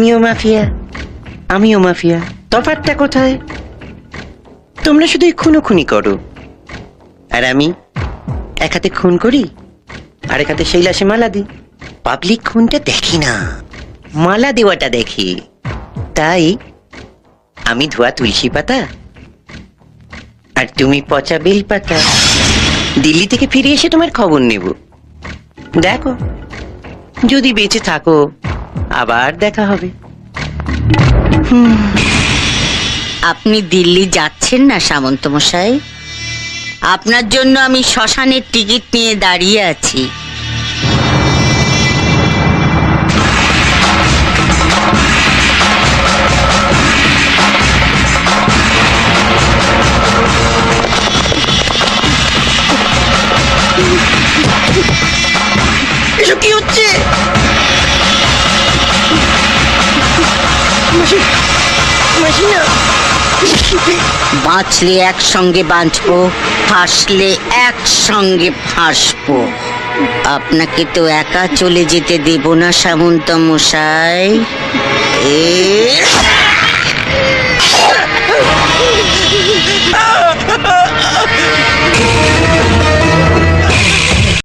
তুমিও মাফিয়া, আমিও মাফিয়া, তফাৎটা কোথায়? তোমরা শুধু খুনোখুনি করো, আর আমি এক হাতে খুন করি আর এক হাতে সেই লাশে মালা দিই। পাবলিক খুনটা দেখি না, মালা দেওয়াটা দেখি। তাই আমি ধোয়া তুলসী পাতা আর তুমি পচা বেল পাতা। দিল্লি থেকে ফিরে এসে তোমার খবর নেব। দেখো, যদি বেঁচে থাকো আবার দেখা হবে। আপনি দিল্লি যাচ্ছেন না সামন্ত মশাই? আপনার জন্য আমি শ্মশানের টিকিট নিয়ে দাঁড়িয়ে আছি। এসব কি হচ্ছে? মাসিনা, বাঁচলে একসঙ্গে বাঁচবো, ফাঁসলে একসঙ্গে ফাঁসবো। আপনাকে তো একা চলে যেতে দেব না সামন্ত মশাই।